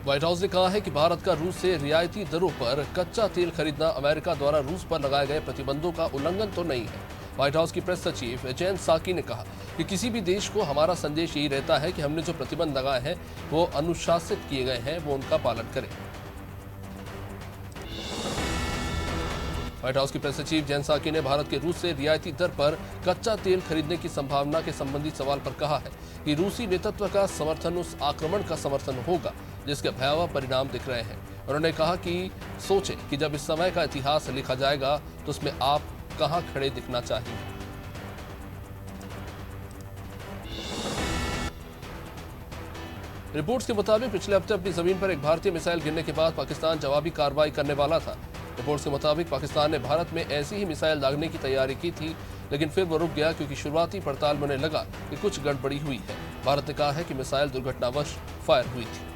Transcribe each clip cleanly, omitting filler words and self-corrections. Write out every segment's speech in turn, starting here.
White house ने कहा है कि भारत का रूस से रियायती दरों पर कच्चा तेल खरीदना अमेरिका द्वारा रूस पर लगाए गए प्रतिबंधों का उल्लंघन तो नहीं है। व्हाइट हाउस की प्रेस सचिव जेन साकी ने कहा कि किसी भी देश को हमारा संदेश यही रहता है कि हमने जो प्रतिबंध लगाए हैं वो अनुशासित किए गए हैं, वो उनका पालन करें। व्हाइट हाउस की प्रेस सचिव जेन साकी ने भारत के रूस से रियायती दर पर कच्चा तेल खरीदने की संभावना के संबंधी सवाल पर कहा है कि रूसी नेतृत्व का समर्थन उस आक्रमण का समर्थन होगा जिसके भयावह परिणाम दिख रहे हैं। उन्होंने कहा कि सोचें कि जब इस समय का इतिहास लिखा जाएगा तो उसमें आप कहां खड़े दिखना चाहिए। रिपोर्ट्स के मुताबिक पिछले हफ्ते अपनी जमीन पर एक भारतीय मिसाइल गिरने के बाद पाकिस्तान जवाबी कार्रवाई करने वाला था। रिपोर्ट्स के मुताबिक पाकिस्तान ने भारत में ऐसी ही मिसाइल दागने की तैयारी की थी, लेकिन फिर वो रुक गया क्योंकि शुरुआती पड़ताल में उन्हें लगा कि कुछ गड़बड़ी हुई है। भारत ने कहा है कि मिसाइल दुर्घटनावश फायर हुई थी।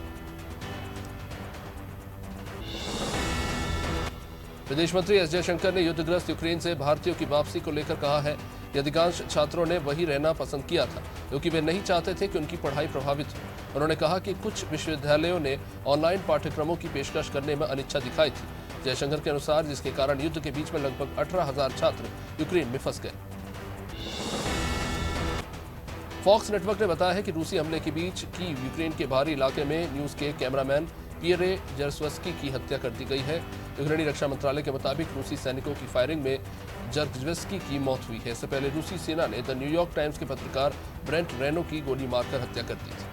विदेश मंत्री एस जयशंकर ने युद्धग्रस्त यूक्रेन से भारतीयों की वापसी को लेकर कहा है कि अधिकांश छात्रों ने वहीं रहना पसंद किया था क्योंकि वे नहीं चाहते थे कि उनकी पढ़ाई प्रभावित हो। उन्होंने कहा कि कुछ विश्वविद्यालयों ने ऑनलाइन पाठ्यक्रमों की पेशकश करने में अनिच्छा दिखाई थी। जयशंकर के अनुसार जिसके कारण युद्ध के बीच में लगभग 18,000 छात्र यूक्रेन में फंस गए। फॉक्स नेटवर्क ने बताया है कि रूसी हमले के बीच की यूक्रेन के बाहरी इलाके में न्यूज के कैमरामैन पियरे जर्सवस्की की हत्या कर दी गई है। यूक्रेनी रक्षा मंत्रालय के मुताबिक रूसी सैनिकों की फायरिंग में जर्सवस्की की मौत हुई है। इससे पहले रूसी सेना ने द न्यूयॉर्क टाइम्स के पत्रकार ब्रेंट रेनो की गोली मारकर हत्या कर दी थी।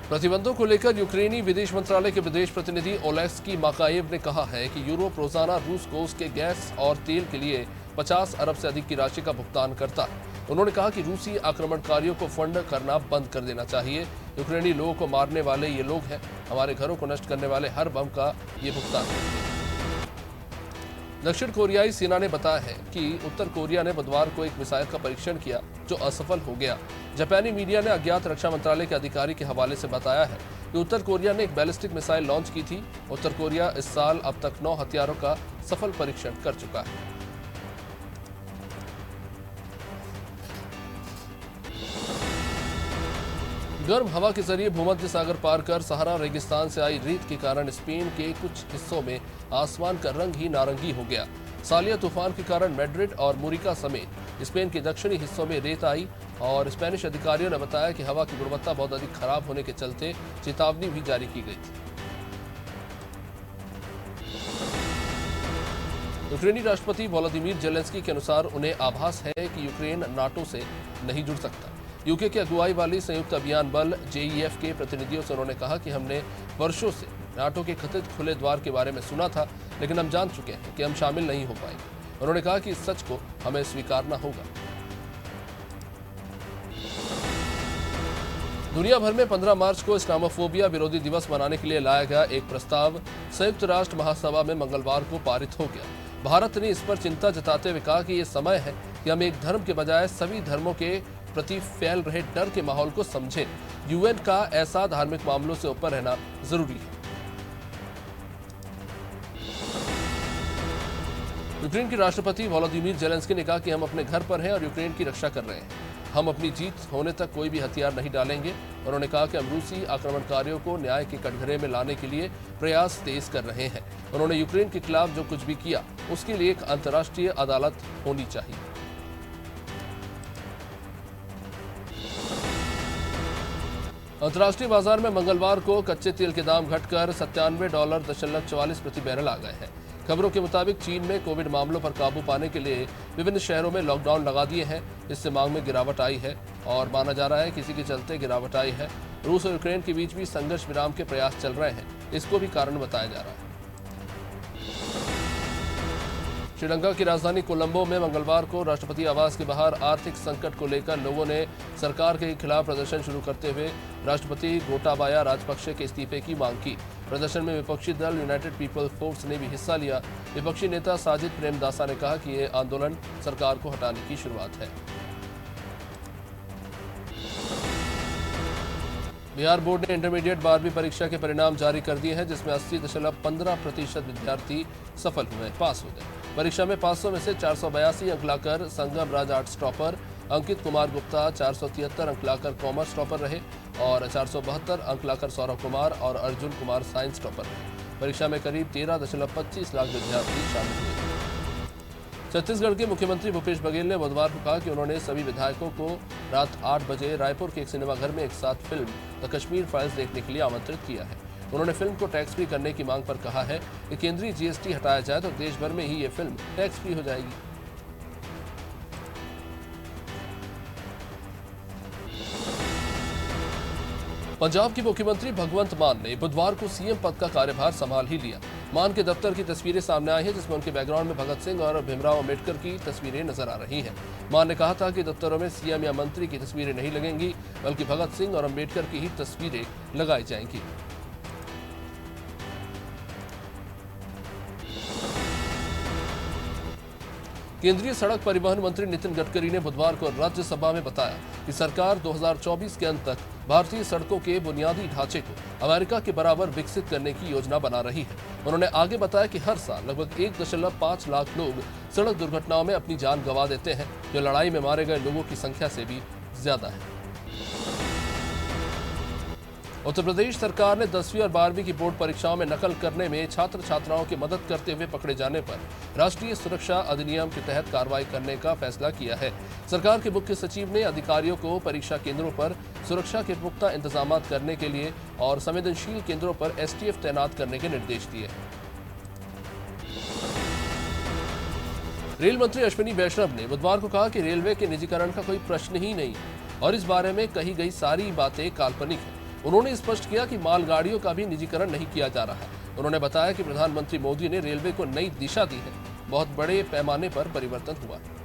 प्रतिबंधों को लेकर यूक्रेनी विदेश मंत्रालय के विदेश प्रतिनिधि ओलेक्सी माकाएव ने कहा है कि यूरोप रोजाना रूस को उसके गैस और तेल के लिए 50 अरब से अधिक की राशि का भुगतान करता है। उन्होंने कहा कि रूसी आक्रमणकारियों को फंड करना बंद कर देना चाहिए। यूक्रेनी लोगों को मारने वाले ये लोग हैं, हमारे घरों को नष्ट करने वाले हर बम का ये भुगतान करते हैं। दक्षिण कोरियाई सेना ने बताया है कि उत्तर कोरिया ने बुधवार को एक मिसाइल का परीक्षण किया जो असफल हो गया। जापानी मीडिया ने अज्ञात रक्षा मंत्रालय के अधिकारी के हवाले से बताया है कि उत्तर कोरिया ने एक बैलिस्टिक मिसाइल लॉन्च की थी। उत्तर कोरिया इस साल अब तक 9 हथियारों का सफल परीक्षण कर चुका है। गर्म हवा के जरिए भूमध्य सागर पार कर सहारा रेगिस्तान से आई रेत के कारण स्पेन के कुछ हिस्सों में आसमान का रंग ही नारंगी हो गया। सालिया तूफान के कारण मैड्रिड और मुरिका समेत स्पेन के दक्षिणी हिस्सों में रेत आई और स्पेनिश अधिकारियों ने बताया कि हवा की गुणवत्ता बहुत अधिक खराब होने के चलते चेतावनी भी जारी की गई थी। यूक्रेनी राष्ट्रपति वोलोदिमीर जेलेंस्की के अनुसार उन्हें आभास है कि यूक्रेन नाटो से नहीं जुड़ सकता। यूके की अगुवाई वाली संयुक्त अभियान बल जेईएफ के प्रतिनिधियों से उन्होंने कहा कि हमने वर्षों से नाटो के कथित खुले द्वार के बारे में सुना था, लेकिन हम जान चुके हैं कि हम शामिल नहीं हो पाएंगे। उन्होंने कहा कि इस सच को हमें स्वीकारना होगा। दुनिया भर में 15 मार्च को इस्लामोफोबिया विरोधी दिवस मनाने के लिए लाया गया एक प्रस्ताव संयुक्त राष्ट्र महासभा में मंगलवार को पारित हो गया। भारत ने इस पर चिंता जताते हुए कहा कि ये समय है कि हम एक धर्म के बजाय सभी धर्मों के प्रति फैल रहे डर के माहौल को समझें। यूएन का ऐसा धार्मिक मामलों से ऊपर रहना जरूरी है। यूक्रेन के राष्ट्रपति वोलोदिमीर जेलेंस्की ने कहा कि हम अपने घर पर हैं और यूक्रेन की रक्षा कर रहे हैं। हम अपनी जीत होने तक कोई भी हथियार नहीं डालेंगे। उन्होंने कहा कि हम रूसी आक्रमणकारियों को न्याय के कटघरे में लाने के लिए प्रयास तेज कर रहे हैं। उन्होंने यूक्रेन के खिलाफ जो कुछ भी किया उसके लिए एक अंतर्राष्ट्रीय अदालत होनी चाहिए। अंतर्राष्ट्रीय बाजार में मंगलवार को कच्चे तेल के दाम घटकर $97.44 प्रति बैरल आ गए हैं। खबरों के मुताबिक चीन में कोविड मामलों पर काबू पाने के लिए विभिन्न शहरों में लॉकडाउन लगा दिए हैं। इससे मांग में गिरावट आई है और माना जा रहा है कि इसी के चलते गिरावट आई है। रूस और यूक्रेन के बीच भी संघर्ष विराम के प्रयास चल रहे हैं, इसको भी कारण बताया जा रहा है। श्रीलंका की राजधानी कोलंबो में मंगलवार को राष्ट्रपति आवास के बाहर आर्थिक संकट को लेकर लोगों ने सरकार के खिलाफ प्रदर्शन शुरू करते हुए राष्ट्रपति गोटाबाया राजपक्षे के इस्तीफे की मांग की। प्रदर्शन में विपक्षी दल यूनाइटेड पीपल्स फोर्स ने भी हिस्सा लिया। विपक्षी नेता साजिद प्रेमदासा ने कहा कि यह आंदोलन सरकार को हटाने की शुरुआत है। बिहार बोर्ड ने इंटरमीडिएट 12वीं परीक्षा के परिणाम जारी कर दिए हैं, जिसमें 80.15% विद्यार्थी सफल हुए, पास हो गए। परीक्षा में 500 में से 482 अंक लाकर संगम राज आर्ट्स टॉपर, अंकित कुमार गुप्ता 473 अंक लाकर कॉमर्स टॉपर रहे और 472 अंक लाकर सौरभ कुमार और अर्जुन कुमार साइंस टॉपर रहे। परीक्षा में करीब 13.25 लाख विद्यार्थी शामिल हुए। छत्तीसगढ़ के मुख्यमंत्री भूपेश बघेल ने बुधवार को कहा कि उन्होंने सभी विधायकों को रात 8 बजे रायपुर के एक सिनेमाघर में एक साथ फिल्म द कश्मीर फाइल्स देखने के लिए आमंत्रित किया है। उन्होंने फिल्म को टैक्स फ्री करने की मांग पर कहा है कि केंद्रीय जीएसटी हटाया जाए तो देश भर में ही ये फिल्म टैक्स फ्री हो जाएगी। पंजाब के मुख्यमंत्री भगवंत मान ने बुधवार को सीएम पद का कार्यभार संभाल ही लिया। मान के दफ्तर की तस्वीरें सामने आई हैं, जिसमें उनके बैकग्राउंड में भगत सिंह और भीमराव अम्बेडकर की तस्वीरें नजर आ रही हैं। मान ने कहा था कि दफ्तरों में सीएम या मंत्री की तस्वीरें नहीं लगेंगी, बल्कि भगत सिंह और अम्बेडकर की ही तस्वीरें लगाई जाएंगी। केंद्रीय सड़क परिवहन मंत्री नितिन गडकरी ने बुधवार को राज्यसभा में बताया कि सरकार 2024 के अंत तक भारतीय सड़कों के बुनियादी ढांचे को अमेरिका के बराबर विकसित करने की योजना बना रही है। उन्होंने आगे बताया कि हर साल लगभग 1.5 लाख लोग सड़क दुर्घटनाओं में अपनी जान गंवा देते हैं, जो लड़ाई में मारे गए लोगों की संख्या से भी ज्यादा है। उत्तर प्रदेश सरकार ने 10वीं और 12वीं की बोर्ड परीक्षाओं में नकल करने में छात्र छात्राओं की मदद करते हुए पकड़े जाने पर राष्ट्रीय सुरक्षा अधिनियम के तहत कार्रवाई करने का फैसला किया है। सरकार के मुख्य सचिव ने अधिकारियों को परीक्षा केंद्रों पर सुरक्षा के पुख्ता इंतजाम करने के लिए और संवेदनशील केंद्रों पर एसटीएफ तैनात करने के निर्देश दिए। रेल मंत्री अश्विनी वैष्णव ने बुधवार को कहा कि रेलवे के निजीकरण का कोई प्रश्न ही नहीं और इस बारे में कही गई सारी बातें काल्पनिक हैं। उन्होंने स्पष्ट किया कि मालगाड़ियों का भी निजीकरण नहीं किया जा रहा है। उन्होंने बताया कि प्रधानमंत्री मोदी ने रेलवे को नई दिशा दी है। बहुत बड़े पैमाने पर परिवर्तन हुआ है।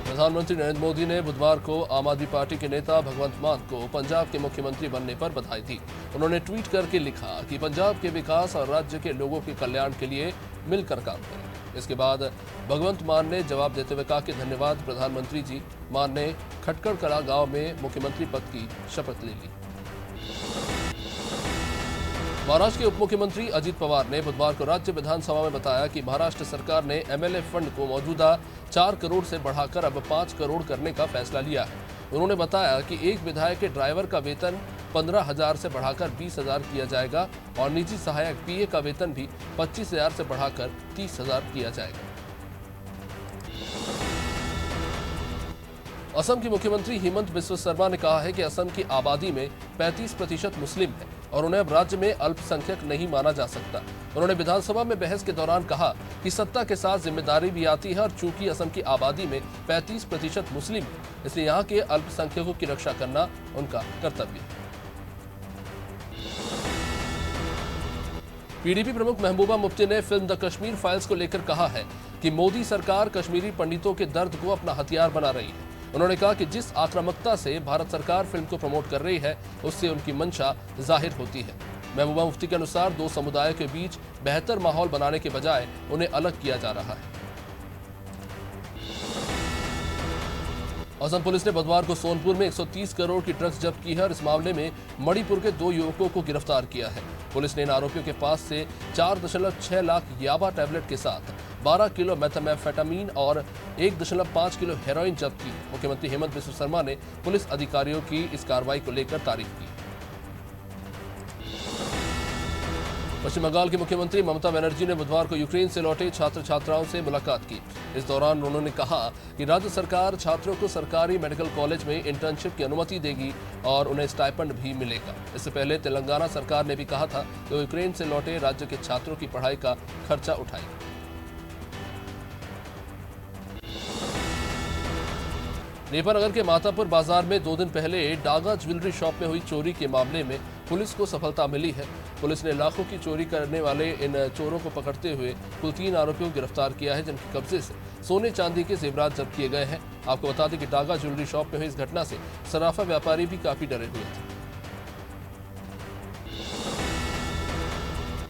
प्रधानमंत्री नरेंद्र मोदी ने बुधवार को आम आदमी पार्टी के नेता भगवंत मान को पंजाब के मुख्यमंत्री बनने पर बधाई दी। उन्होंने ट्वीट करके लिखा कि पंजाब के विकास और राज्य के लोगों के कल्याण के लिए मिलकर काम करें। इसके बाद भगवंत मान ने जवाब देते हुए कहा कि धन्यवाद प्रधानमंत्री जी। मान ने खटकड़ कला गांव में मुख्यमंत्री पद की शपथ ले ली। महाराष्ट्र के उप मुख्यमंत्री अजित पवार ने बुधवार को राज्य विधानसभा में बताया कि महाराष्ट्र सरकार ने एमएलए फंड को मौजूदा 4 करोड़ से बढ़ाकर अब 5 करोड़ करने का फैसला लिया है। उन्होंने बताया कि एक विधायक के ड्राइवर का वेतन 15,000 से बढ़ाकर 20,000 किया जाएगा और निजी सहायक पीए का वेतन भी 25,000 से बढ़ाकर 30,000 किया जाएगा। असम के मुख्यमंत्री हेमंत बिस्वा शर्मा ने कहा है कि असम की आबादी में 35% मुस्लिम है और उन्हें अब राज्य में अल्पसंख्यक नहीं माना जा सकता। उन्होंने विधानसभा में बहस के दौरान कहा कि सत्ता के साथ जिम्मेदारी भी आती है और चूंकि असम की आबादी में 35% मुस्लिम है, इसलिए यहाँ के अल्पसंख्यकों की रक्षा करना उनका कर्तव्य है। पीडीपी प्रमुख महबूबा मुफ्ती ने फिल्म द कश्मीर फाइल्स को लेकर कहा है कि मोदी सरकार कश्मीरी पंडितों के दर्द को अपना हथियार बना रही है। उन्होंने कहा कि जिस आक्रामकता से भारत सरकार फिल्म को प्रमोट कर रही है, उससे उनकी मंशा जाहिर होती है। महबूबा मुफ्ती के अनुसार दो समुदायों के बीच बेहतर माहौल बनाने के बजाय उन्हें अलग किया जा रहा है। असम पुलिस ने बुधवार को सोनपुर में 130 करोड़ की ड्रग्स जब्त की है और इस मामले में मणिपुर के 2 युवकों को गिरफ्तार किया है। पुलिस ने इन आरोपियों के पास से 4.6 लाख याबा टैबलेट के साथ 12 किलो मेथाम्फेटामीन और 1.5 किलो हेरोइन जब्त की है। मुख्यमंत्री हेमंत बिस्वा शर्मा ने पुलिस अधिकारियों की इस कार्रवाई को लेकर तारीफ की। पश्चिम बंगाल के मुख्यमंत्री ममता बनर्जी ने बुधवार को यूक्रेन से लौटे छात्र छात्राओं से मुलाकात की। इस दौरान उन्होंने कहा कि राज्य सरकार छात्रों को सरकारी मेडिकल कॉलेज में इंटर्नशिप की अनुमति देगी और उन्हें स्टाइपेंड भी मिलेगा। इससे पहले तेलंगाना सरकार ने भी कहा था कि वो यूक्रेन से लौटे राज्य के छात्रों की पढ़ाई का खर्चा उठाएगी। नेपानगर के मातापुर बाजार में 2 दिन पहले डागा ज्वेलरी शॉप में हुई चोरी के मामले में पुलिस को सफलता मिली है। पुलिस ने लाखों की चोरी करने वाले इन चोरों को पकड़ते हुए कुल 3 आरोपियों को गिरफ्तार किया है, जिनके कब्जे से सोने चांदी के जेवरात जब्त किए गए हैं। आपको बता दें कि डागा ज्वेलरी शॉप में हुई इस घटना से सराफा व्यापारी भी काफी डरे हुए थे।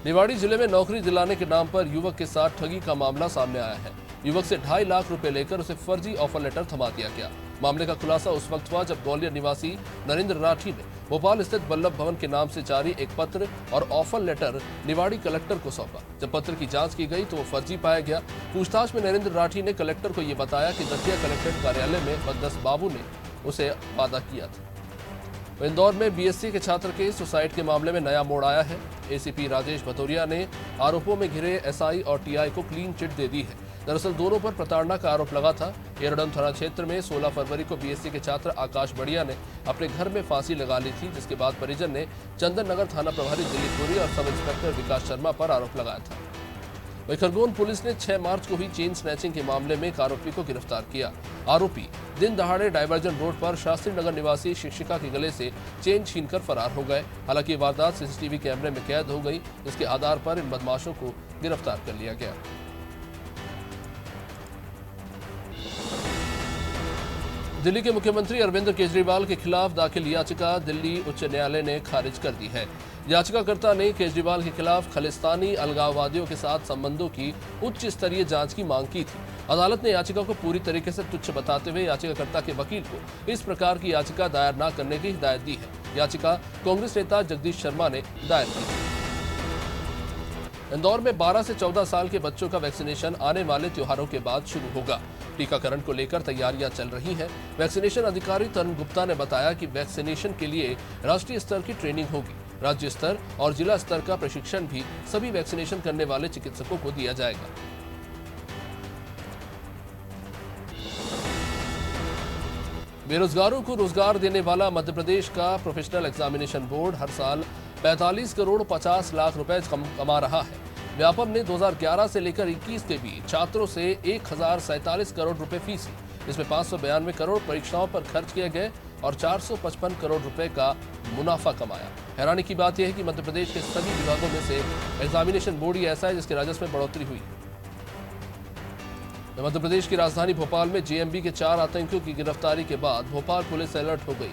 निवाड़ी जिले में नौकरी दिलाने के नाम पर युवक के साथ ठगी का मामला सामने आया है। युवक से 2.5 लाख रुपए लेकर उसे फर्जी ऑफर लेटर थमा दिया गया। मामले का खुलासा उस वक्त हुआ जब ग्वालियर निवासी नरेंद्र राठी ने भोपाल स्थित वल्लभ भवन के नाम से जारी एक पत्र और ऑफर लेटर निवाड़ी कलेक्टर को सौंपा। जब पत्र की जांच की गई तो वो फर्जी पाया गया। पूछताछ में नरेंद्र राठी ने कलेक्टर को ये बताया कि दतिया कलेक्ट्रेट कार्यालय में बददस्त बाबू ने उसे वादा किया था। इंदौर में बीएससी के छात्र के सुसाइड के मामले में नया मोड़ आया है। एसीपी राजेश भदौरिया ने आरोपों में घिरे एसआई और टीआई को क्लीन चिट दे दी है। दरअसल दोनों पर प्रताड़ना का आरोप लगा था। एरडम थाना क्षेत्र में 16 फरवरी को बीएससी के छात्र आकाश बढ़िया ने अपने घर में फांसी लगा ली थी, जिसके बाद परिजन ने चंदन नगर थाना प्रभारी दिलीप पुरी और सब इंस्पेक्टर विकास शर्मा पर आरोप लगाया था। वहीं खरगोन पुलिस ने 6 मार्च को हुई चेन स्नैचिंग के मामले में एक आरोपी को गिरफ्तार किया। आरोपी दिन दहाड़े डायवर्जन रोड पर शास्त्री नगर निवासी शिक्षिका के गले से चेन छीनकर फरार हो गए। हालांकि वारदात सीसीटीवी कैमरे में कैद हो गई, जिसके आधार पर इन बदमाशों को गिरफ्तार कर लिया गया। दिल्ली के मुख्यमंत्री अरविंद केजरीवाल के खिलाफ दाखिल याचिका दिल्ली उच्च न्यायालय ने खारिज कर दी है। याचिकाकर्ता ने केजरीवाल के खिलाफ खालिस्तानी अलगाववादियों के साथ संबंधों की उच्च स्तरीय जांच की मांग की थी। अदालत ने याचिका को पूरी तरीके से तुच्छ बताते हुए याचिकाकर्ता के वकील को इस प्रकार की याचिका दायर न करने की हिदायत दी है। याचिका कांग्रेस नेता जगदीश शर्मा ने दायर की थी। इंदौर में 12 से 14 साल के बच्चों का वैक्सीनेशन आने वाले त्योहारों के बाद शुरू होगा। टीकाकरण को लेकर तैयारियां चल रही हैं। वैक्सीनेशन अधिकारी तरुण गुप्ता ने बताया कि वैक्सीनेशन के लिए राष्ट्रीय स्तर की ट्रेनिंग होगी। राज्य स्तर और जिला स्तर का प्रशिक्षण भी सभी वैक्सीनेशन करने वाले चिकित्सकों को दिया जाएगा। बेरोजगारों को रोजगार देने वाला मध्य प्रदेश का प्रोफेशनल एग्जामिनेशन बोर्ड हर साल 45 करोड़ 50 लाख रुपए कमा रहा है। व्यापम ने 2011 से लेकर 21 के बीच छात्रों से 1047 करोड़ रुपए फीस ली। इसमें 592 करोड़ परीक्षाओं पर खर्च किए गए और 455 करोड़ रुपए का मुनाफा कमाया। हैरानी की बात यह है कि मध्य प्रदेश के सभी विभागों में से एग्जामिनेशन बोर्ड ही ऐसा है जिसके राजस्व में बढ़ोतरी हुई। मध्य प्रदेश की राजधानी भोपाल में जेएमबी के 4 आतंकियों की गिरफ्तारी के बाद भोपाल पुलिस अलर्ट हो गई।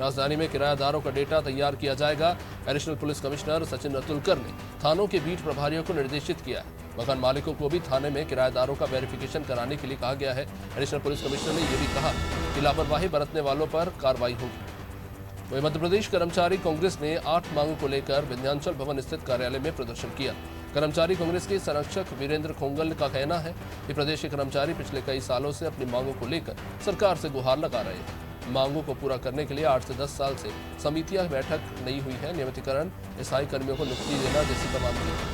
राजधानी में किराएदारों का डेटा तैयार किया जाएगा। एडिशनल पुलिस कमिश्नर सचिन रतुलकर ने थानों के बीट प्रभारियों को निर्देशित किया है। मकान मालिकों को भी थाने में किराएदारों का वेरिफिकेशन कराने के लिए कहा गया है। एडिशनल पुलिस कमिश्नर ने यह भी कहा कि लापरवाही बरतने वालों पर कार्रवाई होगी। वहीं मध्य प्रदेश कर्मचारी कांग्रेस ने 8 मांगों को लेकर विंध्याचल भवन स्थित कार्यालय में प्रदर्शन किया। कर्मचारी कांग्रेस के संरक्षक वीरेंद्र खोंगल का कहना है कि प्रदेश के कर्मचारी पिछले कई सालों से अपनी मांगों को लेकर सरकार से गुहार लगा रहे हैं। मांगों को पूरा करने के लिए 8 से 10 साल से समितियां बैठक नहीं हुई है। नियमितीकरण, स्थायी कर्मियों को नियुक्ति देना जैसी तमाम चीजें।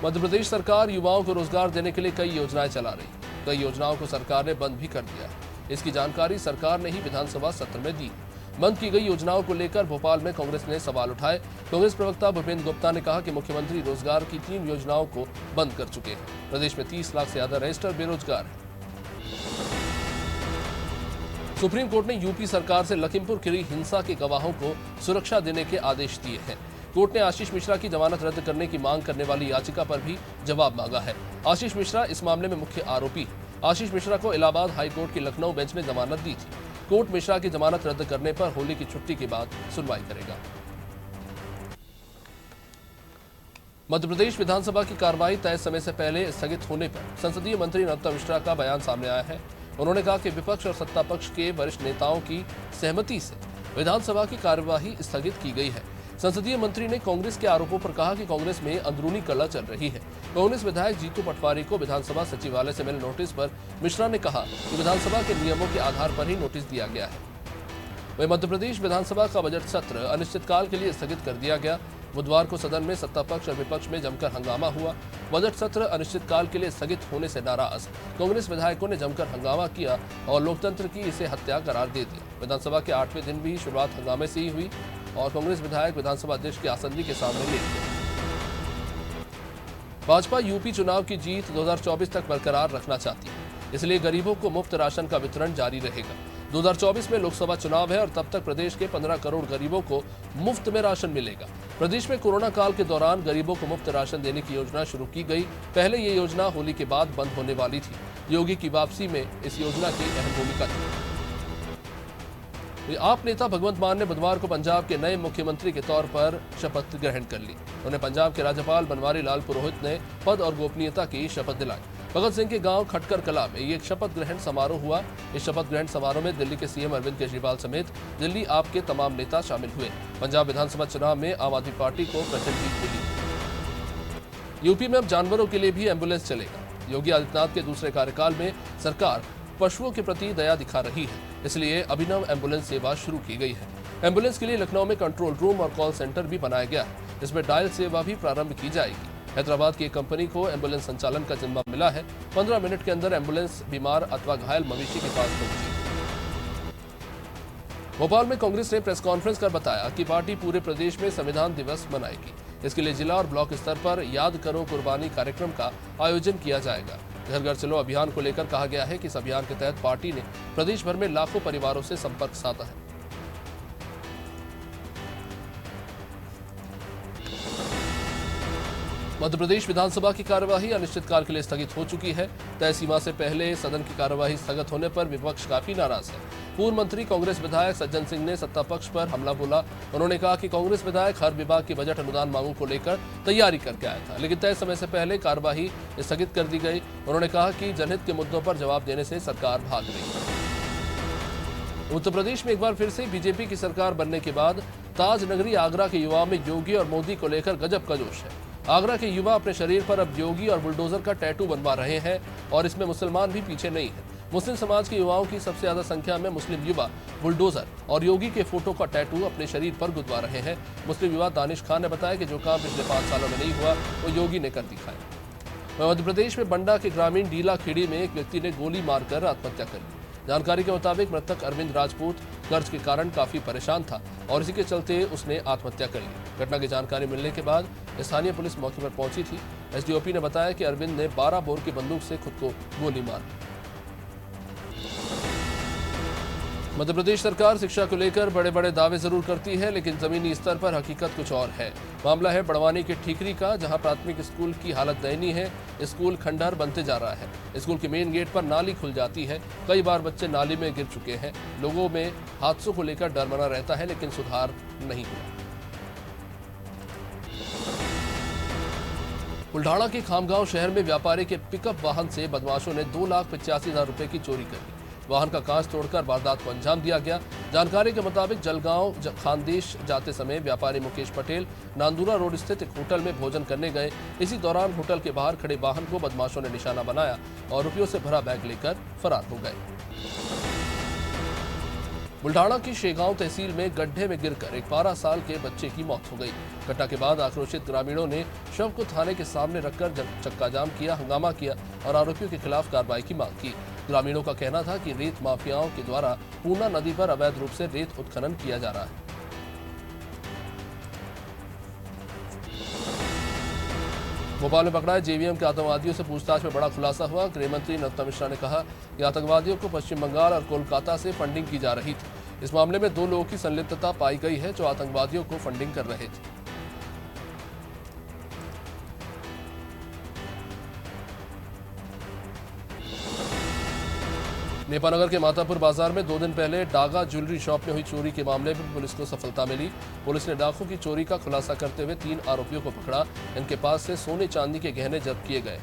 मध्य प्रदेश सरकार युवाओं को रोजगार देने के लिए कई योजनाएं चला रही। कई योजनाओं को सरकार ने बंद भी कर दिया है। इसकी जानकारी सरकार ने ही विधानसभा सत्र में दी। बंद की गई योजनाओं को लेकर भोपाल में कांग्रेस ने सवाल उठाए। कांग्रेस प्रवक्ता भूपेंद्र गुप्ता ने कहा कि मुख्यमंत्री रोजगार की 3 योजनाओं को बंद कर चुके हैं। प्रदेश में 30 लाख से ज्यादा रजिस्टर्ड बेरोजगार हैं। सुप्रीम कोर्ट ने यूपी सरकार से लखीमपुर खीरी हिंसा के गवाहों को सुरक्षा देने के आदेश दिए हैं। कोर्ट ने आशीष मिश्रा की जमानत रद्द करने की मांग करने वाली याचिका पर भी जवाब मांगा है। आशीष मिश्रा इस मामले में मुख्य आरोपी है। आशीष मिश्रा को इलाहाबाद हाईकोर्ट की लखनऊ बेंच ने जमानत दी थी। कोर्ट मिश्रा की जमानत रद्द करने पर होली की छुट्टी के बाद सुनवाई करेगा। मध्य प्रदेश विधानसभा की कार्रवाई तय समय से पहले स्थगित होने पर संसदीय मंत्री नरोत्तम मिश्रा का बयान सामने आया है। उन्होंने कहा कि विपक्ष और सत्ता पक्ष के वरिष्ठ नेताओं की सहमति से विधानसभा की कार्यवाही स्थगित की गई है। संसदीय मंत्री ने कांग्रेस के आरोपों पर कहा कि कांग्रेस में अंदरूनी कलह चल रही है। कांग्रेस विधायक जीतू पटवारी को विधानसभा सचिवालय से मिले नोटिस पर मिश्रा ने कहा कि विधानसभा के नियमों के आधार पर ही नोटिस दिया गया है। वहीं मध्य प्रदेश विधानसभा का बजट सत्र अनिश्चितकाल के लिए स्थगित कर दिया गया। बुधवार को सदन में सत्ता पक्ष और विपक्ष में जमकर हंगामा हुआ। बजट सत्र अनिश्चितकाल के लिए स्थगित होने से नाराज कांग्रेस विधायकों ने जमकर हंगामा किया और लोकतंत्र की इसे हत्या करार दे दिया। विधानसभा के 8वें दिन भी शुरुआत हंगामे से ही हुई और कांग्रेस विधायक विधानसभा अध्यक्ष की आसंदी के सामने लेट गए। भाजपा यूपी चुनाव की जीत 2024 तक बरकरार रखना चाहती है, इसलिए गरीबों को मुफ्त राशन का वितरण जारी रहेगा। 2024 में लोकसभा चुनाव है और तब तक प्रदेश के 15 करोड़ गरीबों को मुफ्त में राशन मिलेगा। प्रदेश में कोरोना काल के दौरान गरीबों को मुफ्त राशन देने की योजना शुरू की गई। पहले ये योजना होली के बाद बंद होने वाली थी। योगी की वापसी में इस योजना की अहम भूमिका थी। आप नेता भगवंत मान ने बुधवार को पंजाब के नए मुख्यमंत्री के तौर पर शपथ ग्रहण कर ली। उन्हें पंजाब के राज्यपाल बनवारी लाल पुरोहित ने पद और गोपनीयता की शपथ दिलाई। भगत सिंह के गांव खटकर कला में ये एक शपथ ग्रहण समारोह हुआ। इस शपथ ग्रहण समारोह में दिल्ली के सीएम अरविंद केजरीवाल समेत दिल्ली आप के तमाम नेता शामिल हुए। पंजाब विधानसभा चुनाव में आम आदमी पार्टी को प्रचंड जीत मिली। यूपी में अब जानवरों के लिए भी एम्बुलेंस चलेगा। योगी आदित्यनाथ के दूसरे कार्यकाल में सरकार पशुओं के प्रति दया दिखा रही है, इसलिए अभिनव एम्बुलेंस सेवा शुरू की गई है। एम्बुलेंस के लिए लखनऊ में कंट्रोल रूम और कॉल सेंटर भी बनाया गया है। इसमें डायल सेवा भी प्रारंभ की जाएगी। हैदराबाद की एक कंपनी को एम्बुलेंस संचालन का जिम्मा मिला है। 15 मिनट के अंदर एम्बुलेंस बीमार अथवा घायल मवेशी के पास पहुंची। भोपाल में कांग्रेस ने प्रेस कॉन्फ्रेंस कर बताया कि पार्टी पूरे प्रदेश में संविधान दिवस मनाएगी। इसके लिए जिला और ब्लॉक स्तर पर याद करो कुर्बानी कार्यक्रम का आयोजन किया जाएगा। घर घर चलो अभियान को लेकर कहा गया है कि इस अभियान के तहत पार्टी ने प्रदेश भर में लाखों परिवारों से संपर्क साधा है। मध्य प्रदेश विधानसभा की कार्यवाही अनिश्चितकाल के लिए स्थगित हो चुकी है। तय सीमा से पहले सदन की कार्यवाही स्थगित होने पर विपक्ष काफी नाराज है। पूर्व मंत्री कांग्रेस विधायक सज्जन सिंह ने सत्ता पक्ष पर हमला बोला। उन्होंने कहा कि कांग्रेस विधायक हर विभाग की बजट अनुदान मांगों को लेकर तैयारी करके आया था, लेकिन तय समय से पहले कार्यवाही स्थगित कर दी गई। उन्होंने कहा कि जनहित के मुद्दों पर जवाब देने से सरकार भाग रही है। उत्तर प्रदेश में एक बार फिर से बीजेपी की सरकार बनने के बाद ताज नगरी आगरा के युवाओं में योगी और मोदी को लेकर गजब का जोश है। आगरा के युवा अपने शरीर पर अब योगी और बुलडोजर का टैटू बनवा रहे हैं और इसमें मुसलमान भी पीछे नहीं है। मुस्लिम समाज के युवाओं की सबसे ज्यादा संख्या में मुस्लिम युवा बुलडोजर और योगी के फोटो का टैटू अपने शरीर पर गुदवा रहे हैं। मुस्लिम युवा दानिश खान ने बताया कि जो काम पिछले 5 सालों में नहीं हुआ वो योगी ने कर दिखाया। मध्य प्रदेश में बंडा के ग्रामीण डीला खेड़ी में एक व्यक्ति ने गोली मारकर आत्महत्या कर ली। जानकारी के मुताबिक मृतक अरविंद राजपूत कर्ज के कारण काफी परेशान था और इसी के चलते उसने आत्महत्या कर ली। घटना की जानकारी मिलने के बाद स्थानीय पुलिस मौके पर पहुंची थी। एसडीओपी ने बताया कि अरविंद ने 12 बोर की बंदूक से खुद को गोली मार दी। मध्य प्रदेश सरकार शिक्षा को लेकर बड़े बड़े दावे जरूर करती है, लेकिन जमीनी स्तर पर हकीकत कुछ और है। मामला है बड़वानी के ठीकरी का, जहां प्राथमिक स्कूल की हालत दयनीय है। स्कूल खंडहर बनते जा रहा है। स्कूल के मेन गेट पर नाली खुल जाती है। कई बार बच्चे नाली में गिर चुके हैं। लोगों में हादसों को लेकर डर बना रहता है, लेकिन सुधार नहीं हुआ। बुल्ढाणा के खामगांव शहर में व्यापारी के पिकअप वाहन से बदमाशों ने 2,85,000 रुपए की चोरी कर ली। वाहन का कांच तोड़कर वारदात को अंजाम दिया गया। जानकारी के मुताबिक जलगांव खानदेश जाते समय व्यापारी मुकेश पटेल नांदुरा रोड स्थित एक होटल में भोजन करने गए। इसी दौरान होटल के बाहर खड़े वाहन को बदमाशों ने निशाना बनाया और रुपयों से भरा बैग लेकर फरार हो गए। बुल्ढाणा की शेगांव तहसील में गड्ढे में गिरकर एक 12 साल के बच्चे की मौत हो गई। घटना के बाद आक्रोशित ग्रामीणों ने शव को थाने के सामने रखकर चक्का जाम किया, हंगामा किया और आरोपियों के खिलाफ कार्रवाई की मांग की। ग्रामीणों का कहना था कि रेत माफियाओं के द्वारा पूर्णा नदी पर अवैध रूप से रेत उत्खनन किया जा रहा है। भोपाल में पकड़ाए जेवीएम के आतंकवादियों से पूछताछ में बड़ा खुलासा हुआ। गृह मंत्री नरोत्तम मिश्रा ने कहा कि आतंकवादियों को पश्चिम बंगाल और कोलकाता से फंडिंग की जा रही थी। इस मामले में 2 लोगों की संलिप्तता पाई गई है जो आतंकवादियों को फंडिंग कर रहे थे। नेपानगर के मातापुर बाजार में 2 दिन पहले डागा ज्वेलरी शॉप में हुई चोरी के मामले में पुलिस को सफलता मिली। पुलिस ने डाकू की चोरी का खुलासा करते हुए 3 आरोपियों को पकड़ा। इनके पास से सोने चांदी के गहने जब्त किए गए।